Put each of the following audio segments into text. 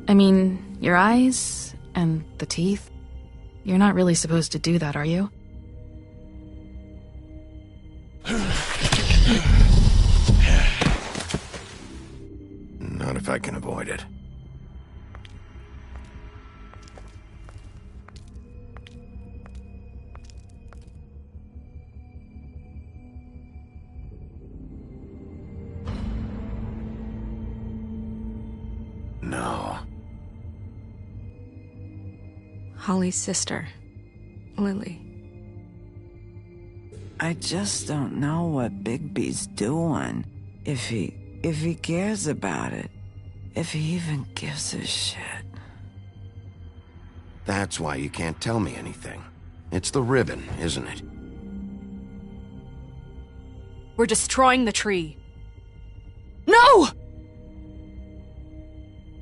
I mean, your eyes and the teeth. You're not really supposed to do that, are you? Not if I can avoid it. No. Holly's sister, Lily. I just don't know what Bigby's doing. If he cares about it. If he even gives a shit. That's why you can't tell me anything. It's the ribbon, isn't it? We're destroying the tree. No!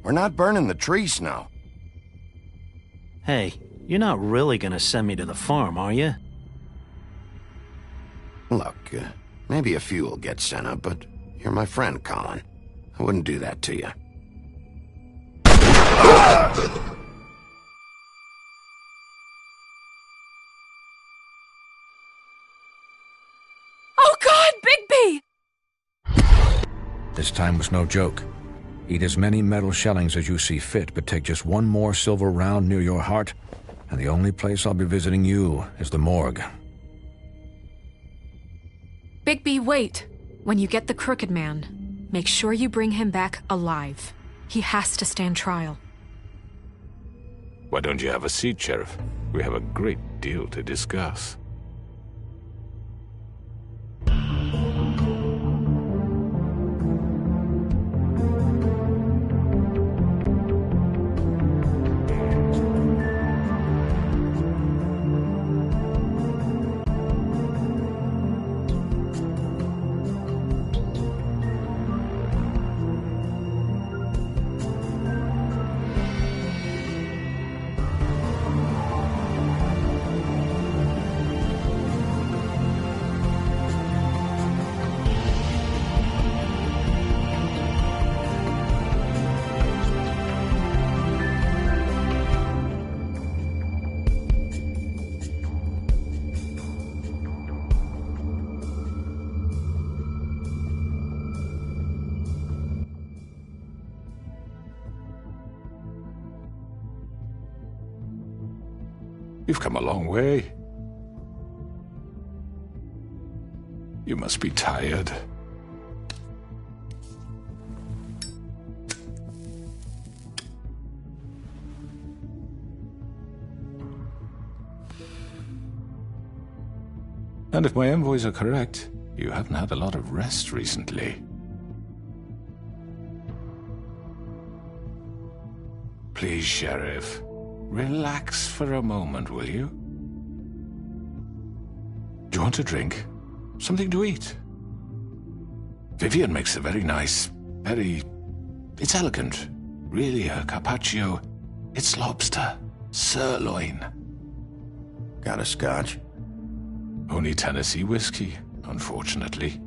We're not burning the tree, Snow. Hey, you're not really gonna send me to the farm, are you? Look, maybe a few will get sent up, but you're my friend, Colin. I wouldn't do that to you. Oh God, Bigby! This time was no joke. Eat as many metal shellings as you see fit, but take just one more silver round near your heart, and the only place I'll be visiting you is the morgue. Bigby, wait. When you get the Crooked Man, make sure you bring him back alive. He has to stand trial. Why don't you have a seat, Sheriff? We have a great deal to discuss. You've come a long way. You must be tired. And if my envoys are correct, you haven't had a lot of rest recently. Please, Sheriff. Relax for a moment, will you? Do you want a drink? Something to eat? Vivian makes a very nice, it's elegant. Really a carpaccio. It's lobster. Sirloin. Got a scotch? Only Tennessee whiskey, unfortunately.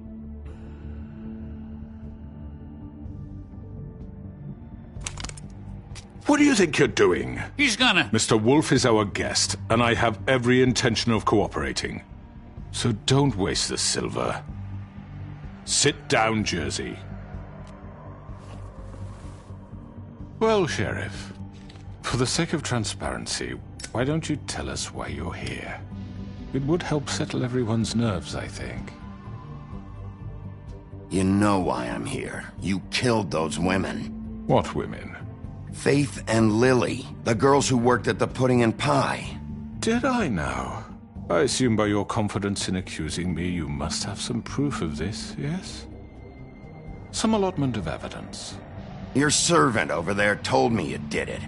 What do you think you're doing? He's gonna... Mr. Wolf is our guest, and I have every intention of cooperating. So don't waste the silver. Sit down, Jersey. Well, Sheriff, for the sake of transparency, why don't you tell us why you're here? It would help settle everyone's nerves, I think. You know why I'm here. You killed those women. What women? Faith and Lily, the girls who worked at the Pudding and Pie. Did I now? I assume by your confidence in accusing me, you must have some proof of this, yes? Some allotment of evidence. Your servant over there told me you did it.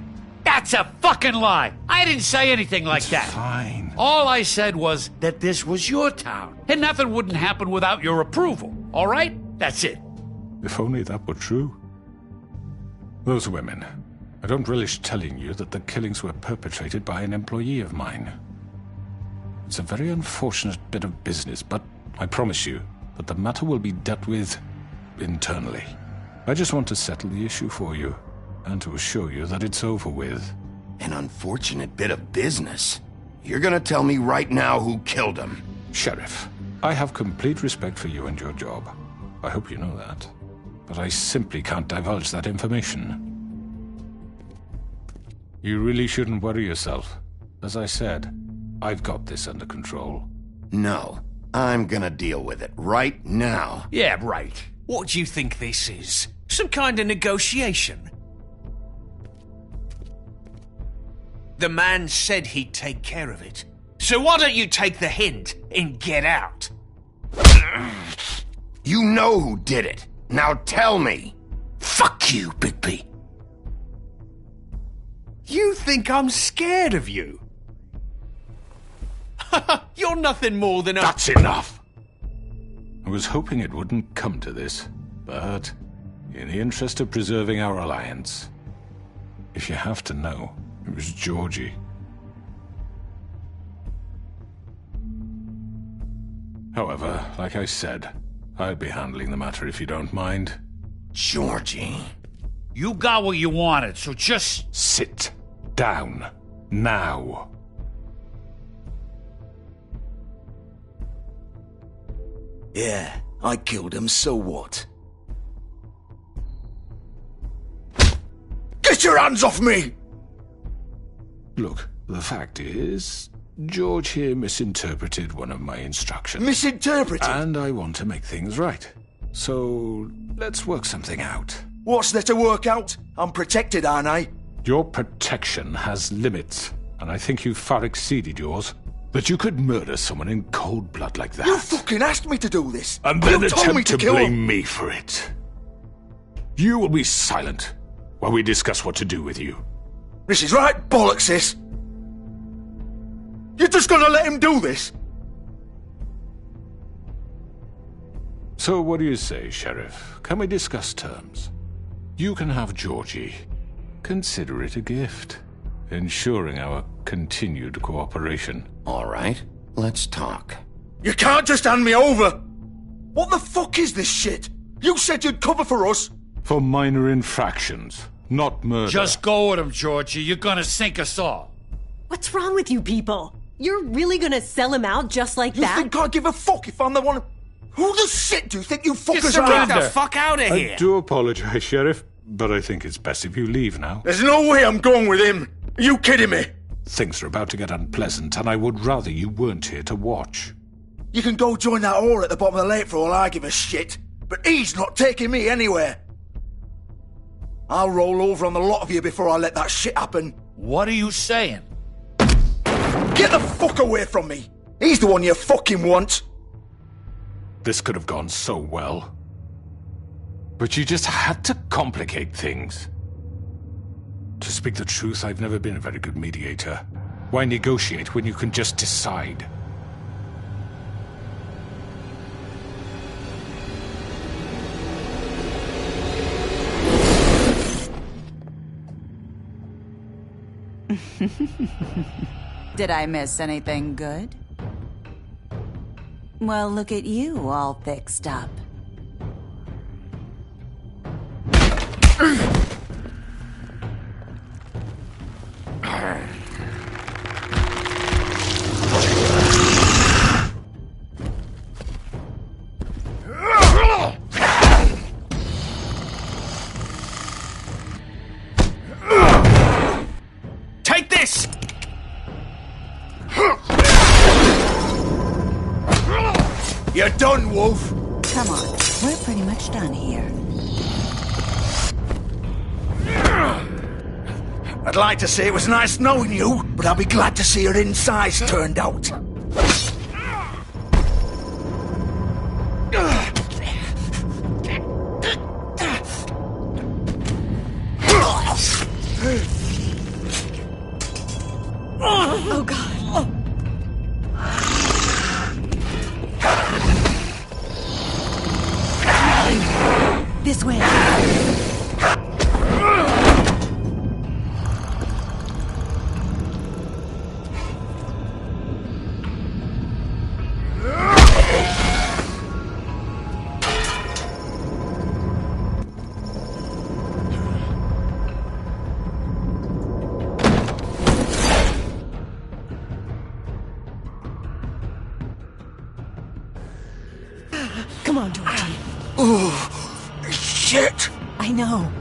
That's a fucking lie! I didn't say anything like that. Fine. All I said was that this was your town, and nothing wouldn't happen without your approval, all right? That's it. If only that were true. Those women. I don't relish telling you that the killings were perpetrated by an employee of mine. It's a very unfortunate bit of business, but I promise you that the matter will be dealt with internally. I just want to settle the issue for you, and to assure you that it's over with. An unfortunate bit of business. You're gonna tell me right now who killed him. Sheriff, I have complete respect for you and your job. I hope you know that. But I simply can't divulge that information. You really shouldn't worry yourself. As I said, I've got this under control. No, I'm gonna deal with it right now. Yeah, right. What do you think this is? Some kind of negotiation? The man said he'd take care of it. So why don't you take the hint and get out? You know who did it. Now tell me. Fuck you, Bigby. You think I'm scared of you? You're nothing more than a... That's enough! I was hoping it wouldn't come to this, but in the interest of preserving our alliance, if you have to know, it was Georgie. However, like I said, I'll be handling the matter if you don't mind. Georgie. You got what you wanted, so just... Sit down. Now. Yeah, I killed him, so what? Get your hands off me! Look, the fact is, George here misinterpreted one of my instructions. Misinterpreted? And I want to make things right. So, let's work something out. What's there to work out? I'm protected, aren't I? Your protection has limits, and I think you've far exceeded yours. That you could murder someone in cold blood like that. You fucking asked me to do this! And then you told me attempt to to kill blame him. me for it. You will be silent while we discuss what to do with you. This is right bollocks, this! You're just gonna let him do this? So what do you say, Sheriff? Can we discuss terms? You can have Georgie. Consider it a gift, ensuring our continued cooperation. All right, let's talk. You can't just hand me over! What the fuck is this shit? You said you'd cover for us! For minor infractions, not murder. Just go with him, Georgie. You're gonna sink us all. What's wrong with you people? You're really gonna sell him out just like You that? think I give a fuck if I'm the one... Who the shit do you think you fuckers Get are? the fuck out of here! I do apologize, Sheriff, but I think it's best if you leave now. There's no way I'm going with him! Are you kidding me? Things are about to get unpleasant, and I would rather you weren't here to watch. You can go join that whore at the bottom of the lake for all I give a shit, but he's not taking me anywhere. I'll roll over on the lot of you before I let that shit happen. What are you saying? Get the fuck away from me! He's the one you fucking want! This could have gone so well. But you just had to complicate things. To speak the truth, I've never been a very good mediator. Why negotiate when you can just decide? Did I miss anything good? Well, look at you, all fixed up. Take this! You're done, Wolf! Come on, we're pretty much done here. I'd like to say it was nice knowing you, but I'll be glad to see your insides turned out. Oh, God. This way. on, Georgie. Oh, shit! I know.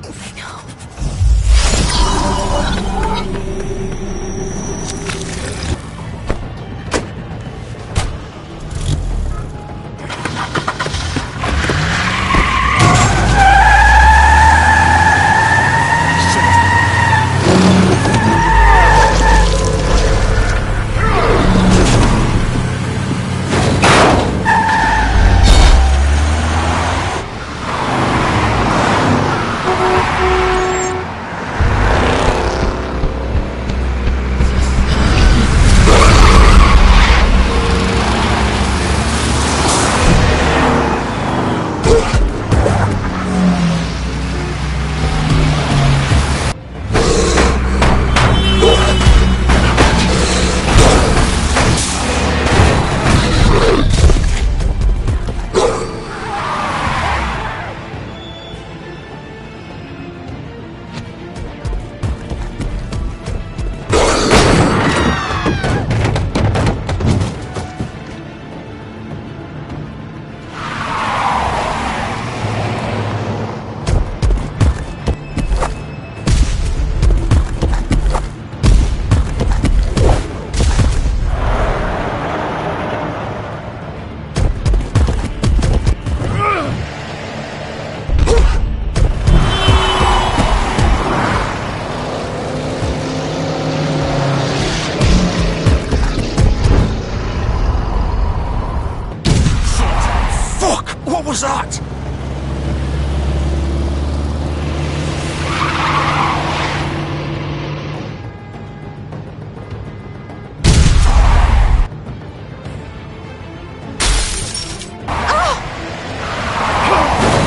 What was that?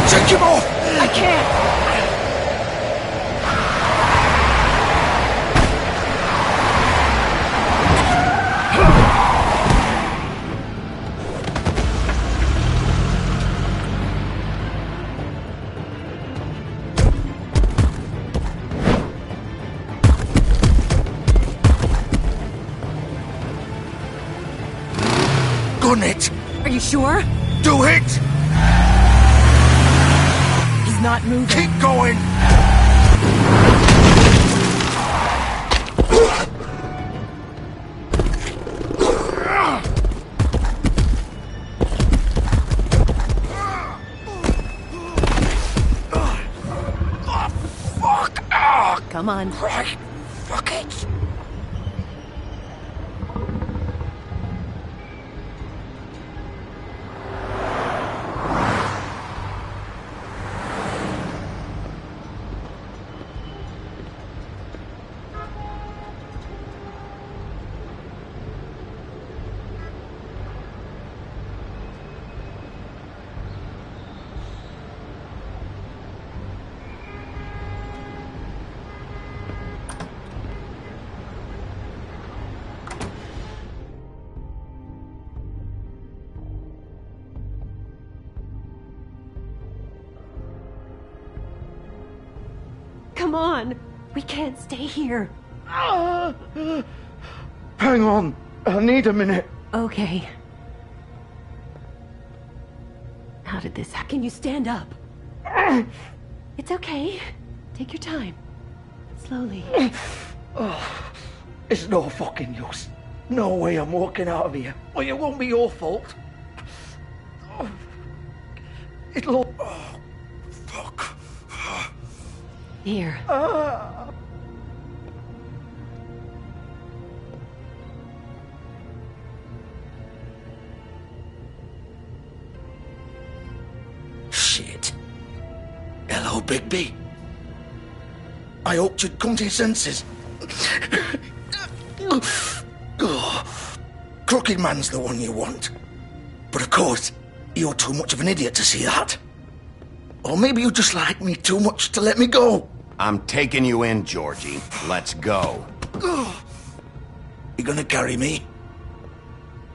Take him off! I can't! Gun it! Are you sure? Do it! He's not moving. Keep going! Fuck! Come on. Right. Fuck it! Come on. We can't stay here. Hang on. I need a minute. Okay. How did this happen? Can you stand up? It's okay. Take your time. Slowly. It's no fucking use. No way I'm walking out of here. Well, it won't be your fault. It'll... Oh, fuck. Here. Shit. Hello, Bigby. I hoped you'd come to your senses. Crooked Man's the one you want. But of course, you're too much of an idiot to see that. Or maybe you just like me too much to let me go. I'm taking you in, Georgie. Let's go. You gonna carry me?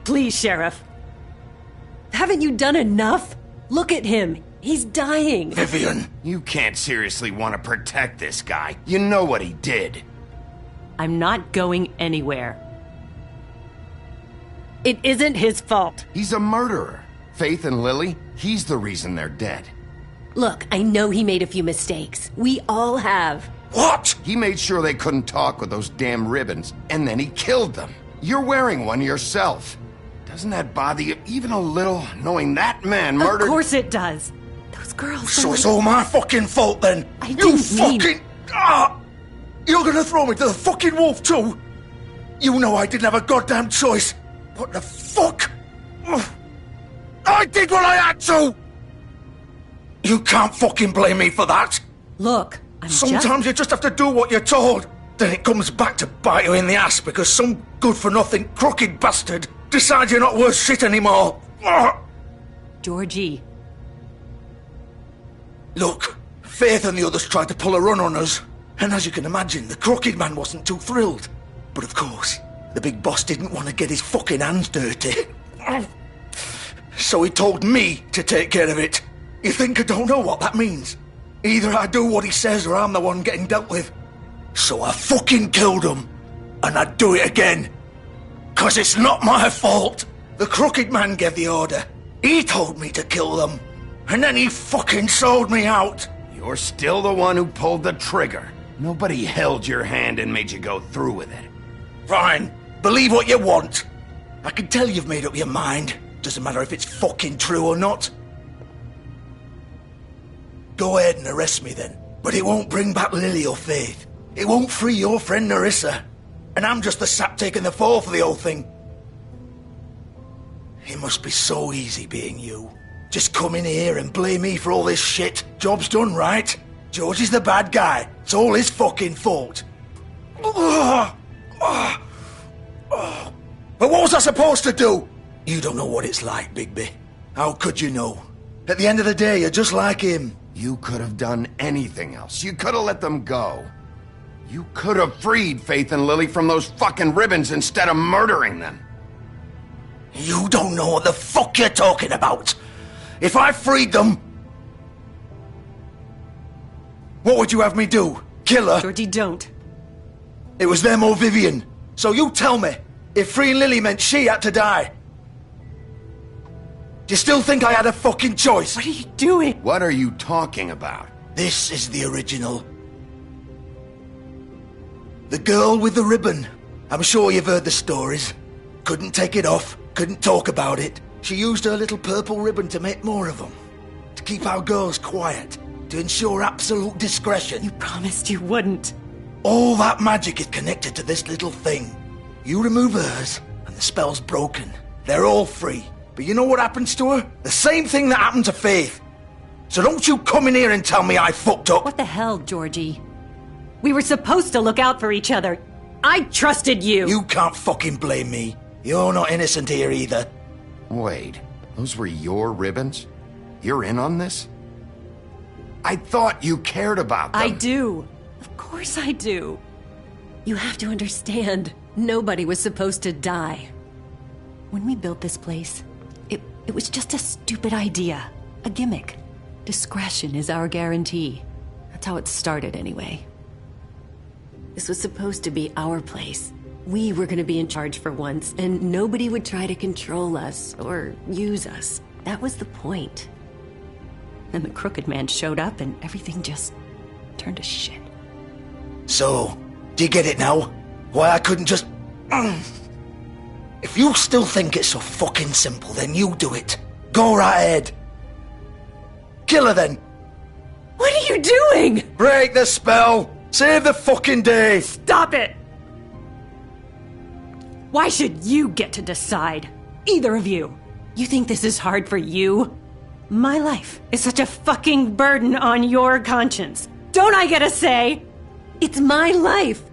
Please, Sheriff. Haven't you done enough? Look at him. He's dying. Vivian. You can't seriously want to protect this guy. You know what he did. I'm not going anywhere. It isn't his fault. He's a murderer. Faith and Lily, he's the reason they're dead. Look, I know he made a few mistakes. We all have. What? He made sure they couldn't talk with those damn ribbons, and then he killed them. You're wearing one yourself. Doesn't that bother you even a little, knowing that man murdered... Of course it does. Those girls... So it's all my fucking fault then? You fucking... You're gonna throw me to the fucking wolf too? You know I didn't have a goddamn choice. What the fuck? I did what I had to! You can't fucking blame me for that. Look, Sometimes you just have to do what you're told. Then it comes back to bite you in the ass because some good-for-nothing crooked bastard decides you're not worth shit anymore. Georgie. Look, Faith and the others tried to pull a run on us. And as you can imagine, the crooked man wasn't too thrilled. But of course, the big boss didn't want to get his fucking hands dirty. So he told me to take care of it. You think I don't know what that means? Either I do what he says or I'm the one getting dealt with. So I fucking killed him. And I'd do it again. 'Cause it's not my fault. The crooked man gave the order. He told me to kill them. And then he fucking sold me out. You're still the one who pulled the trigger. Nobody held your hand and made you go through with it. Fine. Believe what you want. I can tell you've made up your mind. Doesn't matter if it's fucking true or not. Go ahead and arrest me then. But it won't bring back Lily or Faith. It won't free your friend Nerissa. And I'm just the sap taking the fall for the whole thing. It must be so easy being you. Just come in here and blame me for all this shit. Job's done, right? George is the bad guy. It's all his fucking fault. But what was I supposed to do? You don't know what it's like, Bigby. How could you know? At the end of the day, you're just like him. You could have done anything else. You could have let them go. You could have freed Faith and Lily from those fucking ribbons instead of murdering them. You don't know what the fuck you're talking about. If I freed them... What would you have me do? Kill her? Georgie, don't. It was them or Vivian. So you tell me, if freeing Lily meant she had to die... Do you still think I had a fucking choice? What are you doing? What are you talking about? This is the original. The girl with the ribbon. I'm sure you've heard the stories. Couldn't take it off, couldn't talk about it. She used her little purple ribbon to make more of them. To keep our girls quiet. To ensure absolute discretion. You promised you wouldn't. All that magic is connected to this little thing. You remove hers, and the spell's broken. They're all free. But you know what happens to her? The same thing that happened to Faith. So don't you come in here and tell me I fucked up. What the hell, Georgie? We were supposed to look out for each other. I trusted you. You can't fucking blame me. You're not innocent here either. Wait, those were your ribbons? You're in on this? I thought you cared about them. I do. Of course I do. You have to understand, nobody was supposed to die. When we built this place, it was just a stupid idea. A gimmick. Discretion is our guarantee. That's how it started anyway. This was supposed to be our place. We were going to be in charge for once, and nobody would try to control us or use us. That was the point. Then the crooked man showed up and everything just turned to shit. So, do you get it now? Why I couldn't just... If you still think it's so fucking simple, then you do it. Go right ahead. Kill her then. What are you doing? Break the spell. Save the fucking day. Stop it. Why should you get to decide? Either of you. You think this is hard for you? My life is such a fucking burden on your conscience. Don't I get a say? It's my life.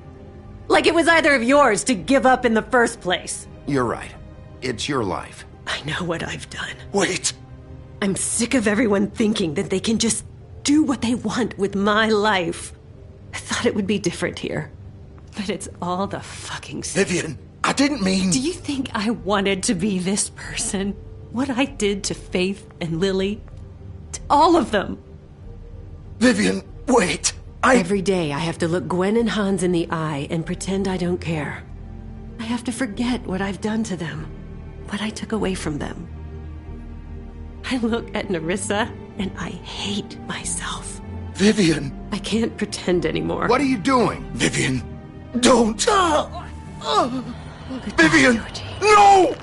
Like it was either of yours to give up in the first place. You're right. It's your life. I know what I've done. Wait. I'm sick of everyone thinking that they can just do what they want with my life. I thought it would be different here. But it's all the fucking same. Vivian, I didn't mean... Do you think I wanted to be this person? What I did to Faith and Lily? To all of them. Vivian, wait. Every day I have to look Gwen and Hans in the eye and pretend I don't care. I have to forget what I've done to them. What I took away from them. I look at Nerissa and I hate myself. Vivian! I can't pretend anymore. What are you doing? Vivian, don't! Vivian! No!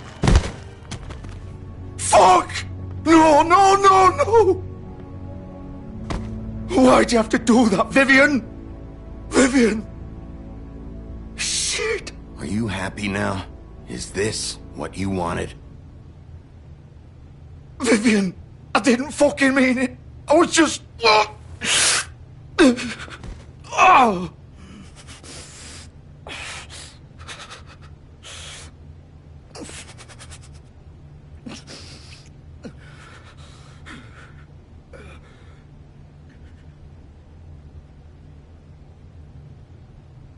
Fuck! No, no, no, no! Why'd you have to do that, Vivian? Vivian! Shit! Are you happy now? Is this what you wanted? Vivian, I didn't fucking mean it. I was just... Oh!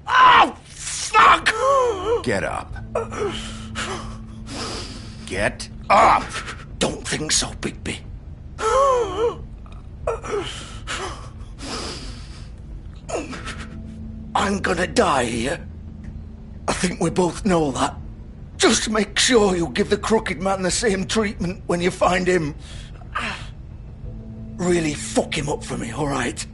Oh, fuck! Get up. Get up! Don't think so, Bigby. I'm gonna die here. I think we both know that. Just make sure you give the crooked man the same treatment when you find him. Really fuck him up for me, alright?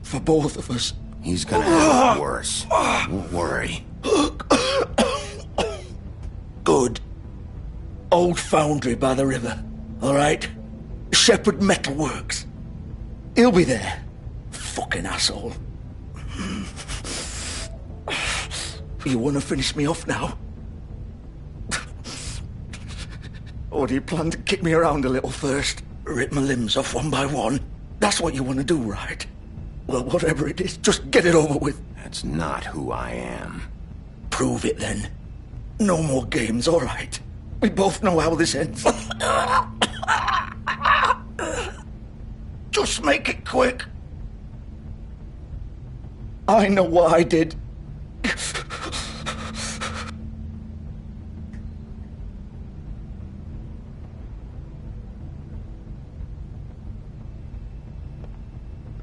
For both of us. He's gonna have it worse. Don't worry. Good. Old foundry by the river, alright? Shepherd Metalworks. He'll be there. Fucking asshole. You wanna finish me off now? Or do you plan to kick me around a little first? Rip my limbs off one by one? That's what you wanna do, right? Well, whatever it is, just get it over with. That's not who I am. Prove it then. No more games, alright? We both know how this ends. Just make it quick. I know what I did.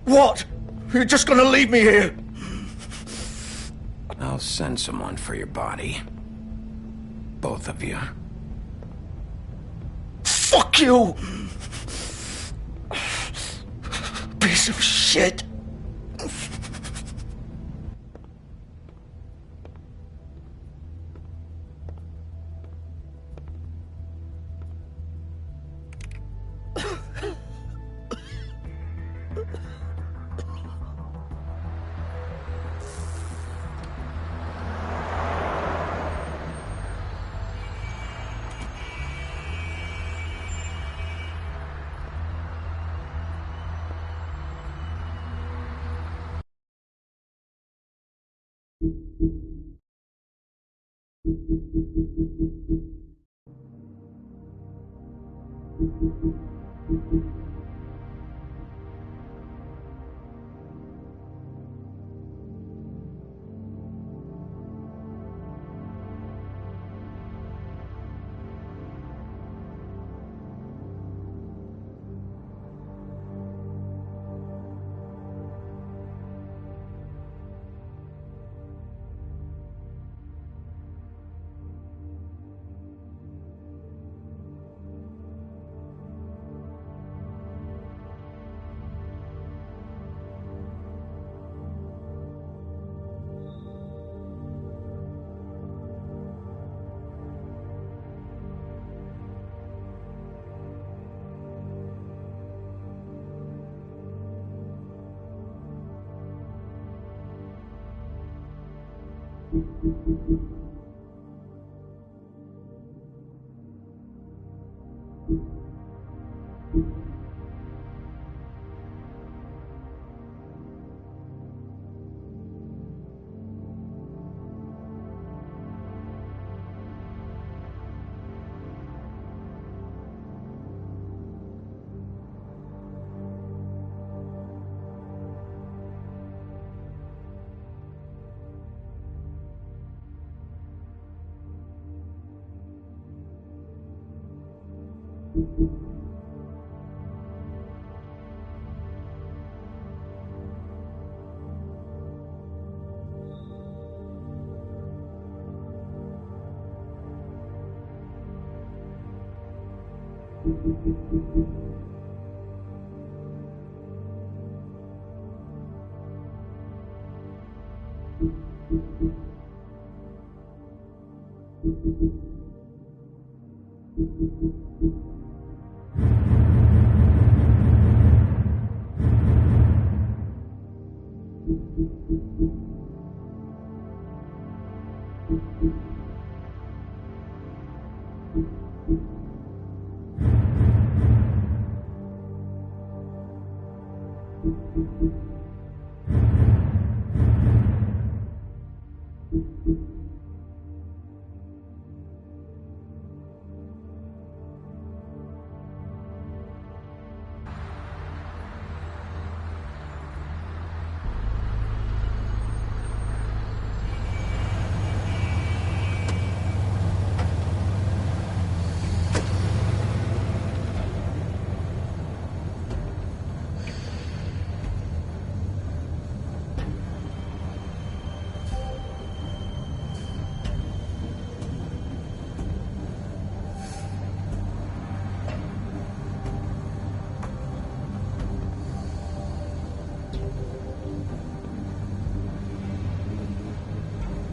What? You're just gonna leave me here? I'll send someone for your body. Both of you. Fuck you! Piece of shit.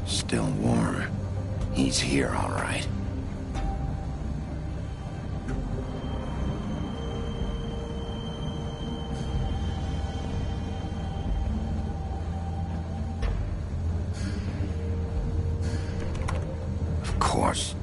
Still warm. He's here, all right. Of course.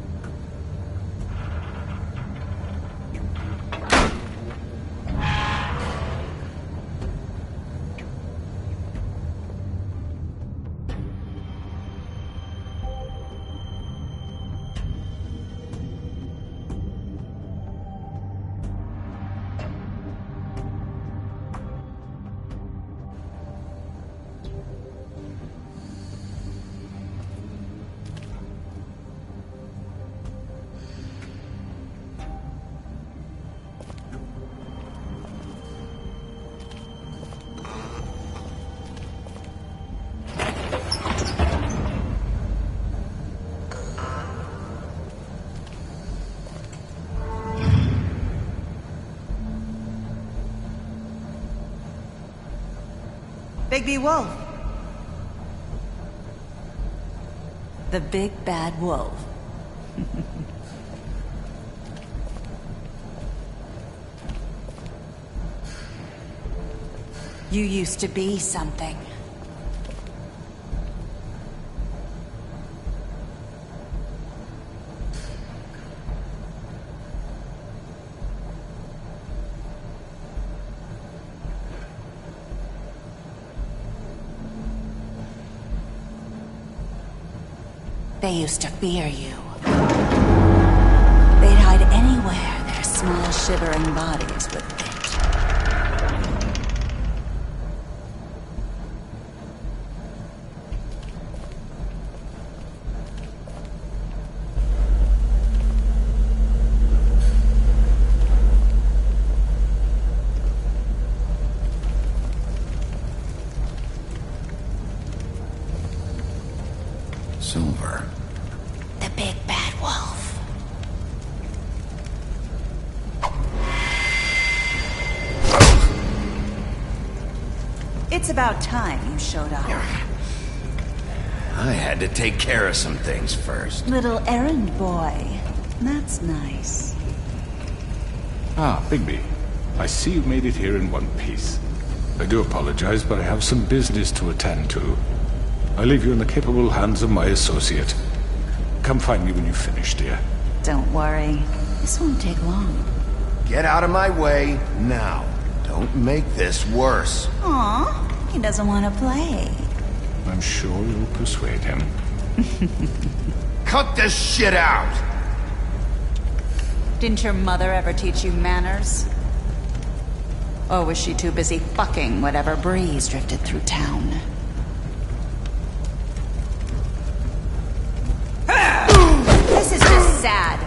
Bigby Wolf. The big bad wolf. You used to be something. They used to fear you. They'd hide anywhere their small, shivering bodies would fit. Silver. The big bad wolf. It's about time you showed up. I had to take care of some things first. Little errand boy. That's nice. Ah, Bigby. I see you made it here in one piece. I do apologize, but I have some business to attend to. I leave you in the capable hands of my associate. Come find me when you've finished, dear. Don't worry. This won't take long. Get out of my way now. Don't make this worse. Aw, he doesn't want to play. I'm sure you'll persuade him. Cut this shit out! Didn't your mother ever teach you manners? Or was she too busy fucking whatever breeze drifted through town? This is just sad.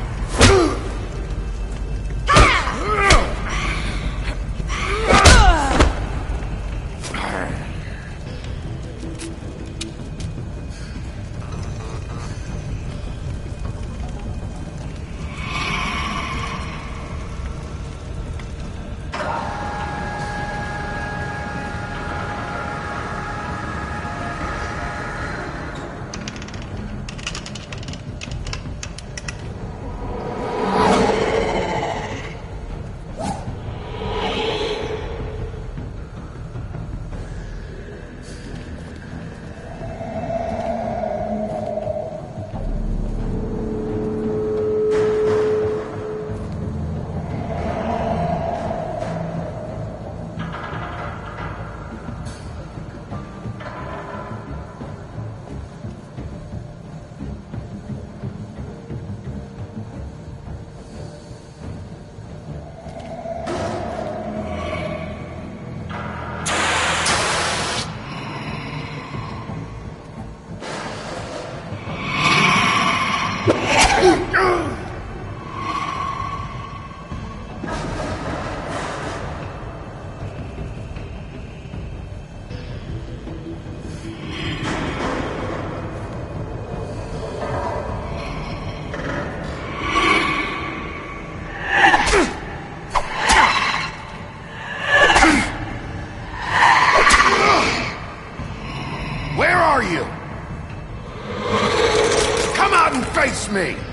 me!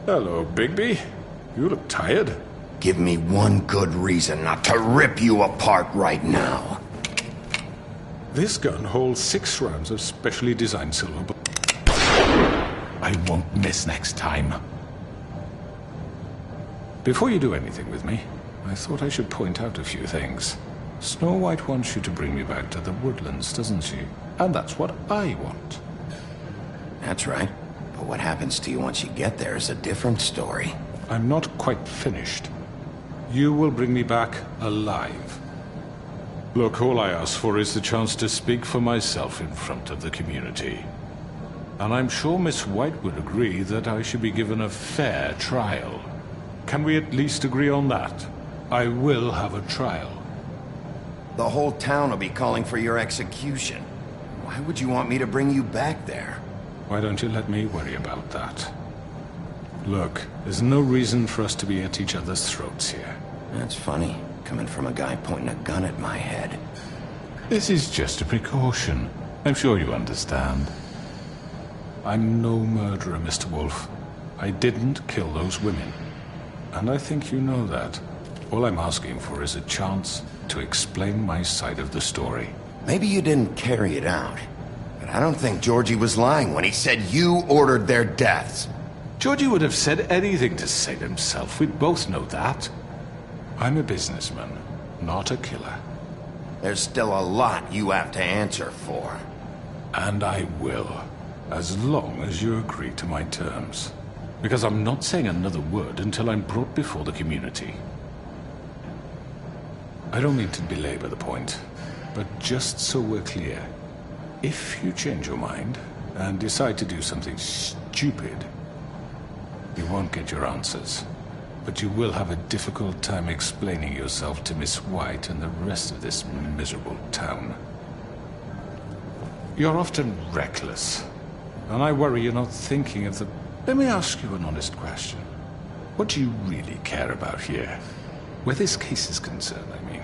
Hello, Bigby. You look tired. Give me one good reason not to rip you apart right now. This gun holds 6 rounds of specially designed silver bullet. I won't miss next time. Before you do anything with me, I thought I should point out a few things. Snow White wants you to bring me back to the woodlands, doesn't she? And that's what I want. That's right. But what happens to you once you get there is a different story. I'm not quite finished. You will bring me back alive. Look, all I ask for is the chance to speak for myself in front of the community. And I'm sure Miss White would agree that I should be given a fair trial. Can we at least agree on that? I will have a trial. The whole town will be calling for your execution. Why would you want me to bring you back there? Why don't you let me worry about that? Look, there's no reason for us to be at each other's throats here. That's funny, coming from a guy pointing a gun at my head. This is just a precaution. I'm sure you understand. I'm no murderer, Mr. Wolf. I didn't kill those women. And I think you know that. All I'm asking for is a chance to explain my side of the story. Maybe you didn't carry it out. But I don't think Georgie was lying when he said you ordered their deaths. Georgie would have said anything to save himself. We both know that. I'm a businessman, not a killer. There's still a lot you have to answer for. And I will, as long as you agree to my terms. Because I'm not saying another word until I'm brought before the community. I don't mean to belabor the point, but just so we're clear, if you change your mind and decide to do something stupid, you won't get your answers. But you will have a difficult time explaining yourself to Miss White and the rest of this miserable town. You're often reckless, and I worry you're not thinking of the... Let me ask you an honest question. What do you really care about here? Where this case is concerned, I mean.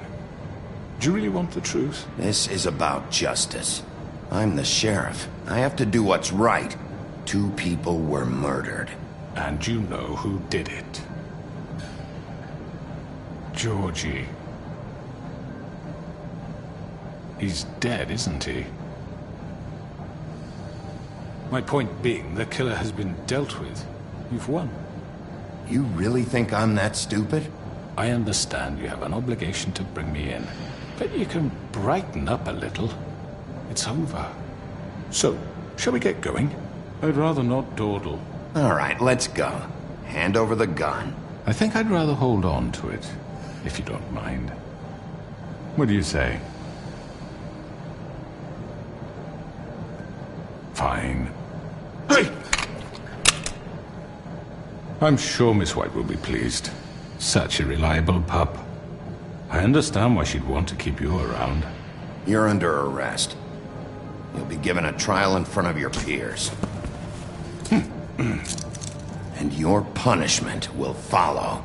Do you really want the truth? This is about justice. I'm the sheriff. I have to do what's right. 2 people were murdered. And you know who did it. Georgie. He's dead, isn't he? My point being, the killer has been dealt with. You've won. You really think I'm that stupid? I understand you have an obligation to bring me in, but you can brighten up a little. It's over. So, shall we get going? I'd rather not dawdle. All right, let's go. Hand over the gun. I think I'd rather hold on to it, if you don't mind. What do you say? Fine. Hey! I'm sure Miss White will be pleased. Such a reliable pup. I understand why she'd want to keep you around. You're under arrest. You'll be given a trial in front of your peers. And your punishment will follow.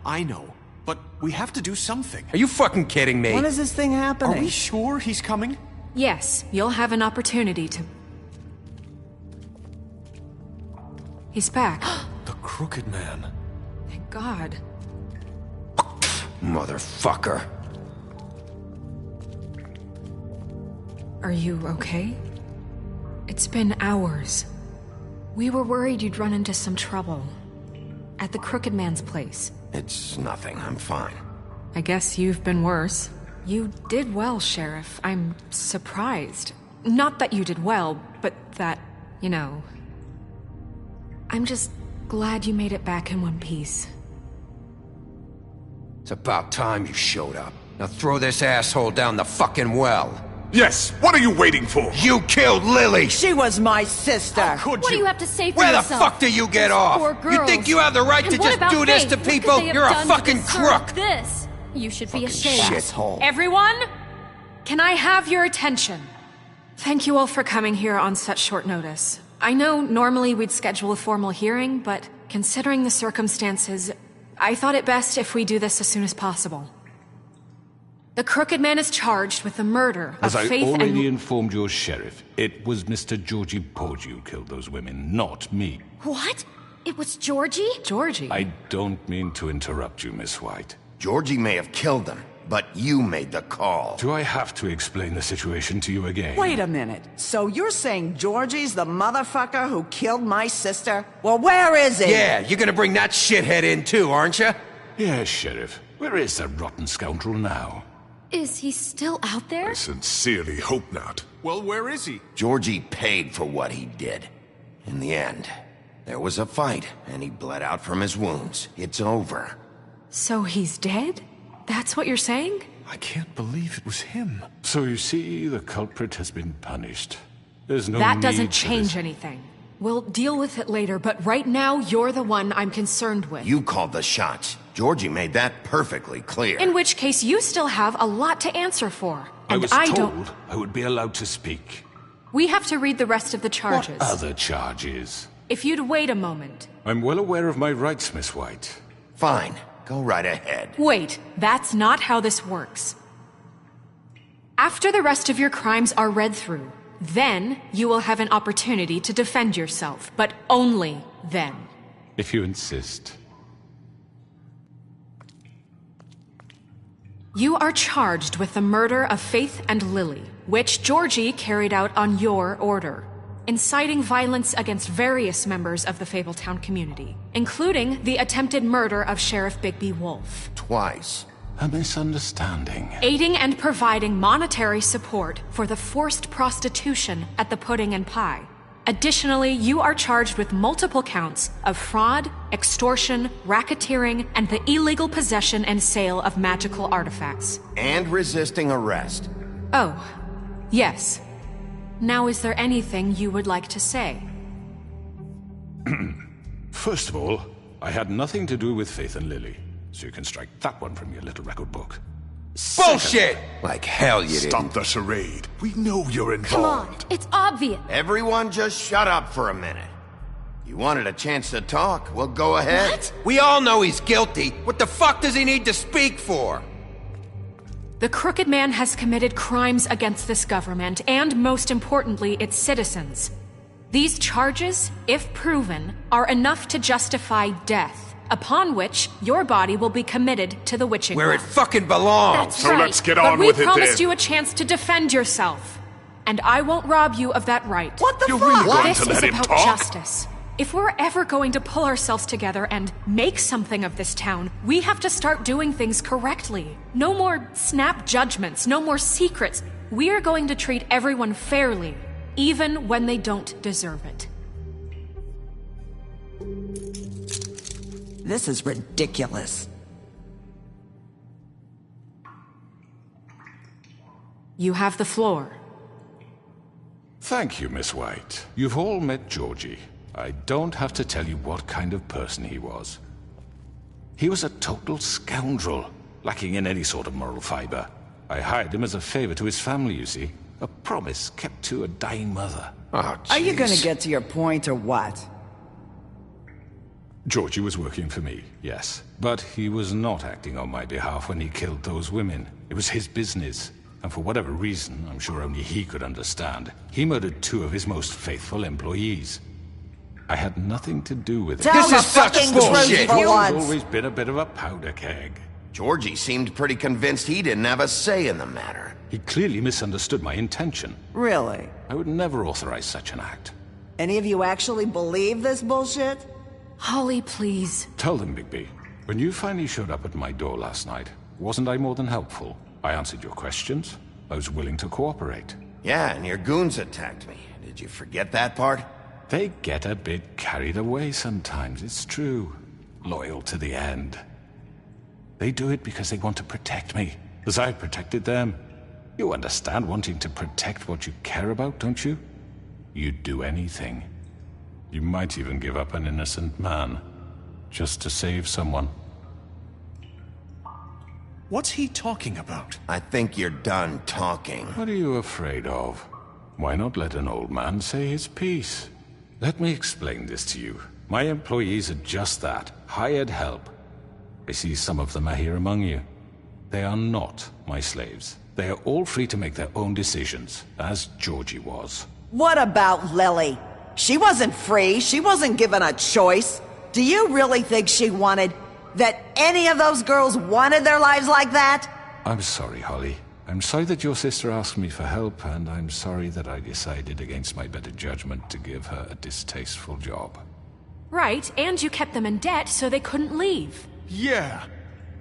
I know. But we have to do something. Are you fucking kidding me? When is this thing happening? Are we sure he's coming? Yes, you'll have an opportunity to... He's back. The Crooked Man. Thank God. Motherfucker. Are you okay? It's been hours. We were worried you'd run into some trouble. At the Crooked Man's place. It's nothing. I'm fine. I guess you've been worse. You did well, Sheriff. I'm surprised. Not that you did well, but that, you know... I'm just glad you made it back in one piece. It's about time you showed up. Now throw this asshole down the fucking well. Yes, what are you waiting for? You killed Lily! She was my sister! How could What do you have to say for Where yourself? the fuck do you get off? Poor girls. You think you have the right And to what just about do this Faith? to What could people? they have You're a done to fucking deserve crook! This? You should be Fucking ashamed. shithole. Everyone, can I have your attention? Thank you all for coming here on such short notice. I know normally we'd schedule a formal hearing, but considering the circumstances, I thought it best if we do this as soon as possible. The Crooked Man is charged with the murder of As I Faith already and... informed your sheriff, it was Mr. Georgie Porgy who killed those women, not me. What? It was Georgie? Georgie? I don't mean to interrupt you, Miss White. Georgie may have killed them, but you made the call. Do I have to explain the situation to you again? Wait a minute. So you're saying Georgie's the motherfucker who killed my sister? Well, where is he? Yeah, you're gonna bring that shithead in too, aren't you? Yes, Sheriff. Where is that rotten scoundrel now? Is he still out there? I sincerely hope not. Well, where is he? Georgie paid for what he did. In the end, there was a fight, and he bled out from his wounds. It's over. So he's dead? That's what you're saying? I can't believe it was him. So you see, the culprit has been punished. There's no That need doesn't for change this. anything. We'll deal with it later, but right now, you're the one I'm concerned with. You called the shots. Georgie made that perfectly clear. In which case, you still have a lot to answer for. I And was I told don't... I would be allowed to speak. We have to read the rest of the charges. What other charges? If you'd wait a moment. I'm well aware of my rights, Miss White. Fine. Go right ahead. Wait, that's not how this works. After the rest of your crimes are read through, then you will have an opportunity to defend yourself, but only then. If you insist. You are charged with the murder of Faith and Lily, which Georgie carried out on your order, inciting violence against various members of the Fabletown community, including the attempted murder of Sheriff Bigby Wolf. Twice. A misunderstanding. Aiding and providing monetary support for the forced prostitution at the Pudding and Pie. Additionally, you are charged with multiple counts of fraud, extortion, racketeering, and the illegal possession and sale of magical artifacts. And resisting arrest. Oh, yes. Now, is there anything you would like to say? First of all, I had nothing to do with Faith and Lily, so you can strike that one from your little record book. Bullshit! Like hell you didn't. Stop the charade. We know you're Come involved. on, it's obvious. Everyone just shut up for a minute. You wanted a chance to talk? Well, go ahead. What? We all know he's guilty. What the fuck does he need to speak for? The Crooked Man has committed crimes against this government and, most importantly, its citizens. These charges, if proven, are enough to justify death, upon which your body will be committed to the witching Where it well. fucking belongs. That's right. Let's get But on we with it promised then. you a chance to defend yourself, and I won't rob you of that right. What the You're fuck? really going This to is let him about talk? justice. If we're ever going to pull ourselves together and make something of this town, we have to start doing things correctly. No more snap judgments, no more secrets. We are going to treat everyone fairly, even when they don't deserve it. This is ridiculous. You have the floor. Thank you, Miss White. You've all met Georgie. I don't have to tell you what kind of person he was. He was a total scoundrel, lacking in any sort of moral fiber. I hired him as a favor to his family, you see. A promise kept to a dying mother. Oh, Are you gonna jeez. get to your point or what? Georgie was working for me, yes. But he was not acting on my behalf when he killed those women. It was his business. And for whatever reason, I'm sure only he could understand, he murdered 2 of his most faithful employees. I had nothing to do with it. Tell the fucking truth for He's once. always been a bit of a powder keg. Georgie seemed pretty convinced he didn't have a say in the matter. He clearly misunderstood my intention. Really? I would never authorize such an act. Any of you actually believe this bullshit? Holly, please. Tell them, Bigby. When you finally showed up at my door last night, wasn't I more than helpful? I answered your questions. I was willing to cooperate. Yeah, and your goons attacked me. Did you forget that part? They get a bit carried away sometimes, it's true. Loyal to the end. They do it because they want to protect me, as I protected them. You understand wanting to protect what you care about, don't you? You'd do anything. You might even give up an innocent man, just to save someone. What's he talking about? I think you're done talking. What are you afraid of? Why not let an old man say his piece? Let me explain this to you. My employees are just that, hired help. I see some of them are here among you. They are not my slaves. They are all free to make their own decisions, as Georgie was. What about Lily? She wasn't free. She wasn't given a choice. Do you really think she wanted... that any of those girls wanted their lives like that? I'm sorry, Holly. I'm sorry that your sister asked me for help, and I'm sorry that I decided against my better judgment to give her a distasteful job. Right, and you kept them in debt so they couldn't leave. Yeah,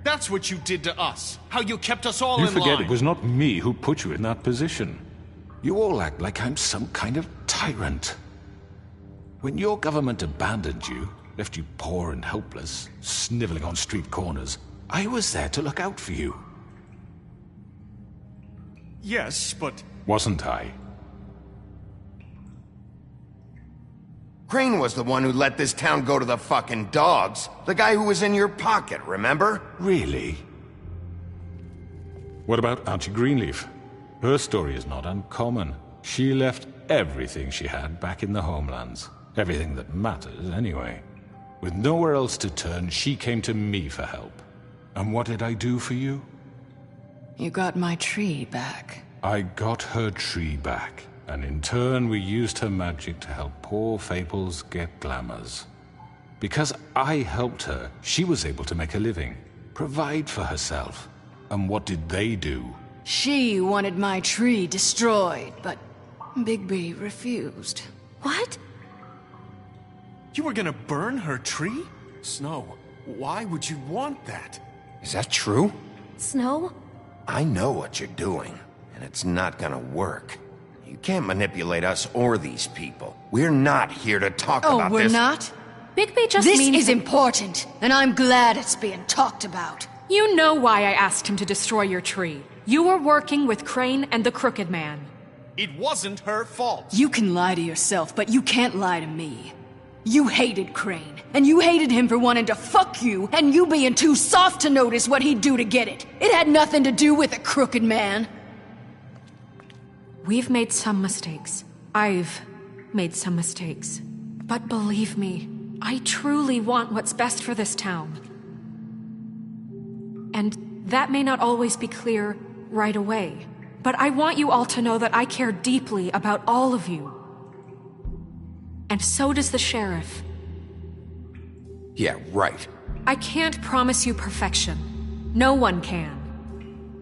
that's what you did to us. How you kept us all in line. You forget it was not me who put you in that position. You all act like I'm some kind of tyrant. When your government abandoned you, left you poor and helpless, sniveling on street corners, I was there to look out for you. Yes, but... Wasn't I? Crane was the one who let this town go to the fucking dogs. The guy who was in your pocket, remember? Really? What about Auntie Greenleaf? Her story is not uncommon. She left everything she had back in the homelands. Everything that matters, anyway. With nowhere else to turn, she came to me for help. And what did I do for you? You got my tree back. I got her tree back, and in turn we used her magic to help poor Fables get glamours. Because I helped her, she was able to make a living, provide for herself. And what did they do? She wanted my tree destroyed, but Bigby refused. What? You were gonna burn her tree? Snow, why would you want that? Is that true? Snow? I know what you're doing, and it's not gonna work. You can't manipulate us or these people. We're not here to talk about this. Oh, we're not? Bigby just This means... is important, and I'm glad it's being talked about. You know why I asked him to destroy your tree. You were working with Crane and the Crooked Man. It wasn't her fault. You can lie to yourself, but you can't lie to me. You hated Crane, and you hated him for wanting to fuck you, and you being too soft to notice what he'd do to get it. It had nothing to do with a Crooked Man. We've made some mistakes. I've made some mistakes. But believe me, I truly want what's best for this town. And that may not always be clear right away, but I want you all to know that I care deeply about all of you. And so does the sheriff. Yeah, right. I can't promise you perfection. No one can.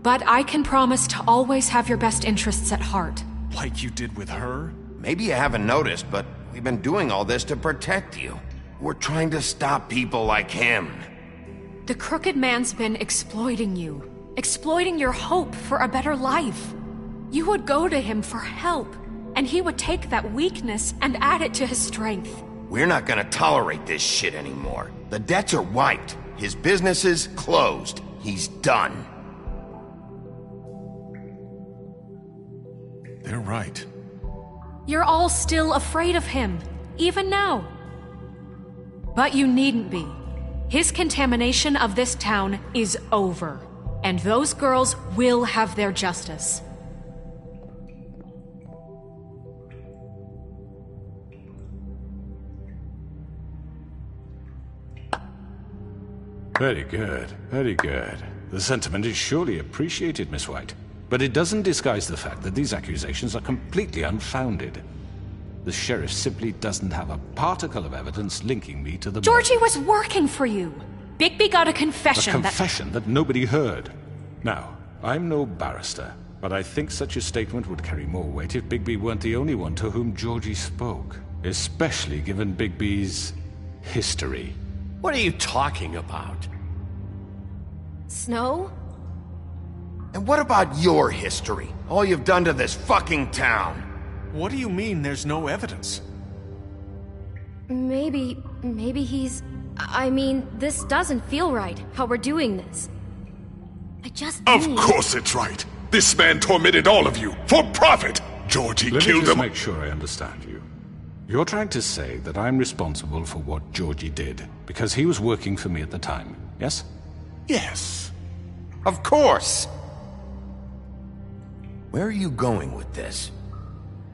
But I can promise to always have your best interests at heart. Like you did with her? Maybe you haven't noticed, but we've been doing all this to protect you. We're trying to stop people like him. The Crooked Man's been exploiting you. Exploiting your hope for a better life. You would go to him for help, and he would take that weakness and add it to his strength. We're not gonna tolerate this shit anymore. The debts are wiped. His business is closed. He's done. They're right. You're all still afraid of him, even now. But you needn't be. His contamination of this town is over, and those girls will have their justice. Very good, very good. The sentiment is surely appreciated, Miss White. But it doesn't disguise the fact that these accusations are completely unfounded. The sheriff simply doesn't have a particle of evidence linking me to the... Georgie was working for you. Bigby got a confession A confession that nobody heard. Now, I'm no barrister, but I think such a statement would carry more weight if Bigby weren't the only one to whom Georgie spoke. Especially given Bigby's history. What are you talking about? Snow? And what about your history? All you've done to this fucking town? What do you mean there's no evidence? Maybe he's... I mean, this doesn't feel right, how we're doing this. I just Of need... course it's right. This man tormented all of you, for profit. Georgie Let killed me just him. make sure I understand you. You're trying to say that I'm responsible for what Georgie did, because he was working for me at the time, yes? Yes. Of course! Where are you going with this?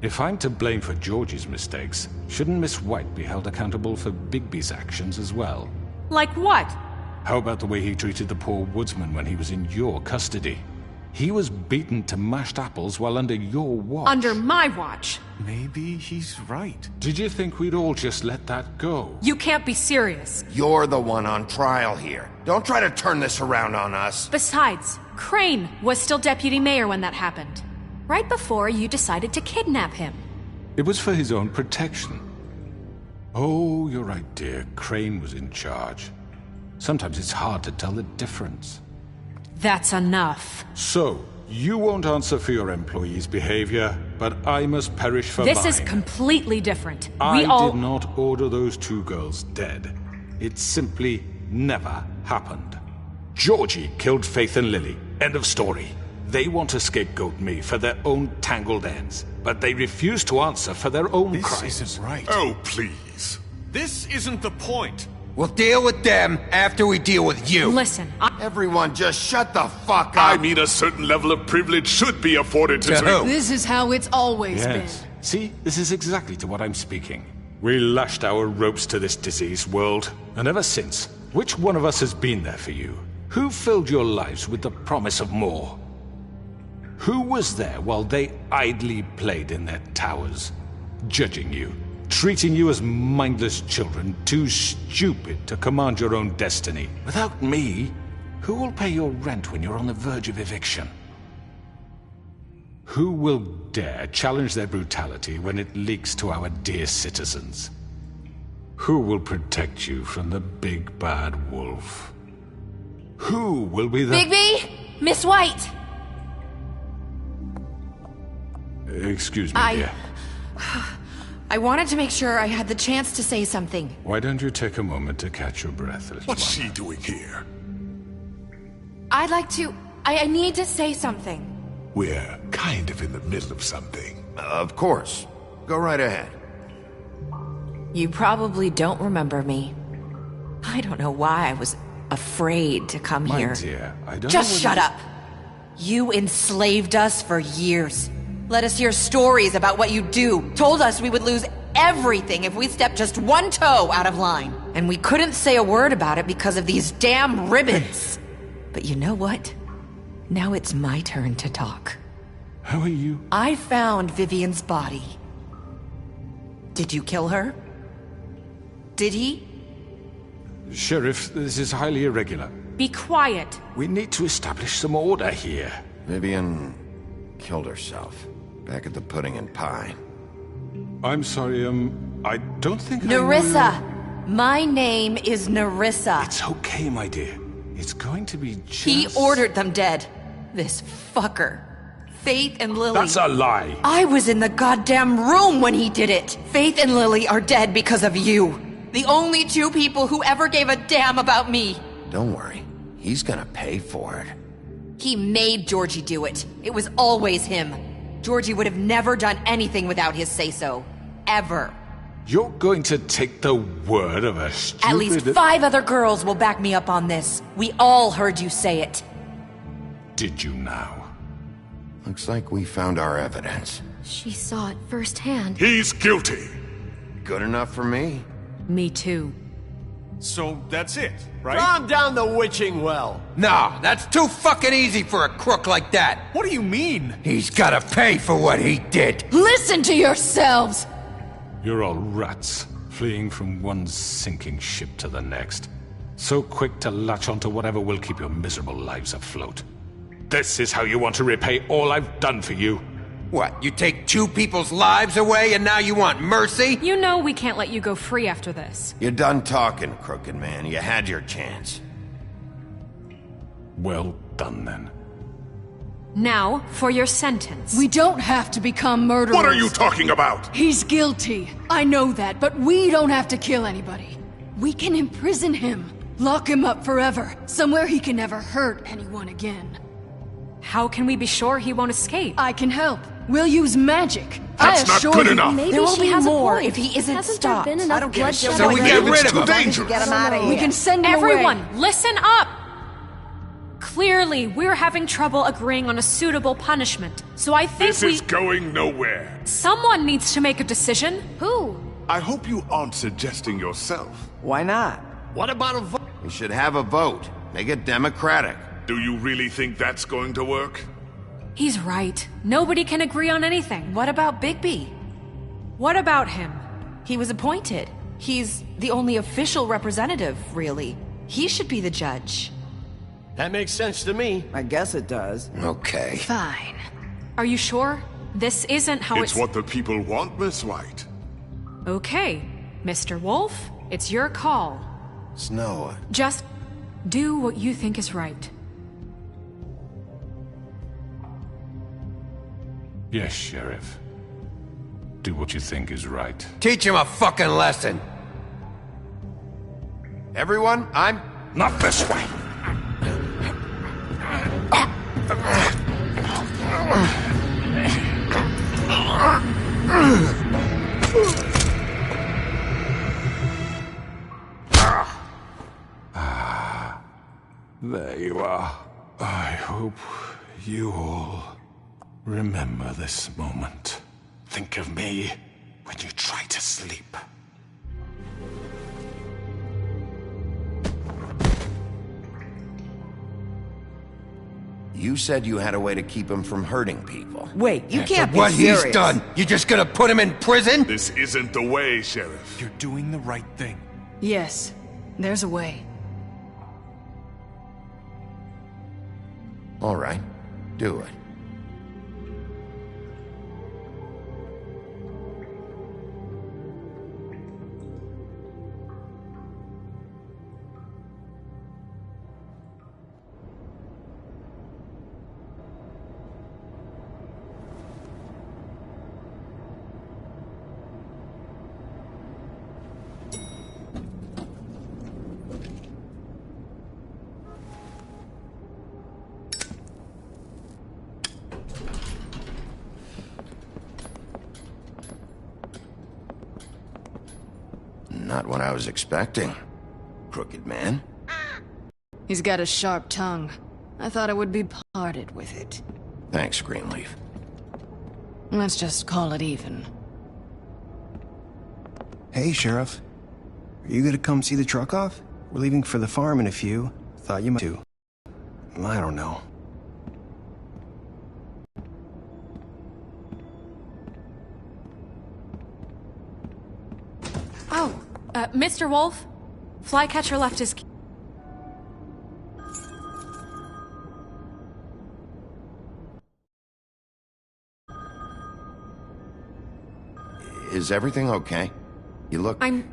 If I'm to blame for Georgie's mistakes, shouldn't Miss White be held accountable for Bigby's actions as well? Like what? How about the way he treated the poor woodsman when he was in your custody? He was beaten to mashed apples while under your watch. Under my watch. Maybe he's right. Did you think we'd all just let that go? You can't be serious. You're the one on trial here. Don't try to turn this around on us. Besides, Crane was still deputy mayor when that happened. Right before you decided to kidnap him. It was for his own protection. Oh, you're right, dear. Crane was in charge. Sometimes it's hard to tell the difference. That's enough. So, you won't answer for your employees' behavior, but I must perish for mine. This is completely different. I did not order those two girls dead. It simply never happened. Georgie killed Faith and Lily. End of story. They want to scapegoat me for their own tangled ends, but they refuse to answer for their own crimes. This isn't right. Oh, please. This isn't the point. We'll deal with them after we deal with you. Listen, Everyone just shut the fuck up. I mean, a certain level of privilege should be afforded to who? This is how it's always Yes. been. See, this is exactly to what I'm speaking. We lashed our ropes to this diseased world, and ever since, which one of us has been there for you? Who filled your lives with the promise of more? Who was there while they idly played in their towers, judging you, treating you as mindless children, too stupid to command your own destiny? Without me, who will pay your rent when you're on the verge of eviction? Who will dare challenge their brutality when it leaks to our dear citizens? Who will protect you from the big bad wolf? Who will be the— Bigby! Miss White! Excuse me, dear. I wanted to make sure I had the chance to say something. Why don't you take a moment to catch your breath, little What's one? she doing here? I'd like to... I need to say something. We're kind of in the middle of something. Of course. Go right ahead. You probably don't remember me. I don't know why I was afraid to come My here. dear, I don't Just know shut up. You enslaved us for years. Let us hear stories about what you do. Told us we would lose everything if we stepped just one toe out of line. And we couldn't say a word about it because of these damn ribbons. But you know what? Now it's my turn to talk. How are you? I found Vivian's body. Did you kill her? Did he? Sheriff, this is highly irregular. Be quiet. We need to establish some order here. Vivian killed herself back at the Pudding and Pie. I'm sorry, I don't think Nerissa! My name is Nerissa. It's okay, my dear. It's going to be just... He ordered them dead. This fucker. Faith and Lily. That's a lie. I was in the goddamn room when he did it. Faith and Lily are dead because of you. The only two people who ever gave a damn about me. Don't worry. He's gonna pay for it. He made Georgie do it. It was always him. Georgie would have never done anything without his say-so. Ever. You're going to take the word of a stupid... At least 5 other girls will back me up on this. We all heard you say it. Did you now? Looks like we found our evidence. She saw it firsthand. He's guilty. Good enough for me. Me too. So that's it, right? Calm down the witching well. No, that's too fucking easy for a crook like that. What do you mean? He's gotta pay for what he did. Listen to yourselves! You're all rats, fleeing from one sinking ship to the next. So quick to latch onto whatever will keep your miserable lives afloat. This is how you want to repay all I've done for you? What, you take 2 people's lives away and now you want mercy? You know we can't let you go free after this. You're done talking, crooked man. You had your chance. Well done, then. Now, for your sentence. We don't have to become murderers. What are you talking about? He's guilty. I know that, but we don't have to kill anybody. We can imprison him. Lock him up forever. Somewhere he can never hurt anyone again. How can we be sure he won't escape? I can help. We'll use magic. That's I not assure good you. enough. Maybe There will she be has more a point. if he isn't Hasn't stopped. there been enough I don't give a bloodshed shit. So we already? get rid It's of too him. dangerous. Get him out of here. We can send him away. Everyone, listen up! Clearly, we're having trouble agreeing on a suitable punishment. So I think This is going nowhere. Someone needs to make a decision. Who? I hope you aren't suggesting yourself. Why not? What about a vote? We should have a vote. Make it democratic. Do you really think that's going to work? He's right. Nobody can agree on anything. What about Bigby? What about him? He was appointed. He's the only official representative, really. He should be the judge. That makes sense to me. I guess it does. Okay. Fine. Are you sure? This isn't how It's what the people want, Miss White. Okay, Mr. Wolf, it's your call. Snow. Just do what you think is right. Yes, Sheriff. Do what you think is right. Teach him a fucking lesson. Everyone, I'm... Not this way. There you are. I hope you all remember this moment. Think of me when you try to sleep. You said you had a way to keep him from hurting people. Wait, you can't be What serious. he's done, you just gonna put him in prison? This isn't the way, Sheriff. You're doing the right thing. Yes, there's a way. All right, do it. Not what I was expecting. Crooked man. He's got a sharp tongue. I thought I would be parted with it. Thanks, Greenleaf. Let's just call it even. Hey, Sheriff. Are you gonna come see the truck off? We're leaving for the farm in a few. Thought you might too. I don't know. Oh, Mr. Wolf? Flycatcher left his key. Is everything okay? You look... I'm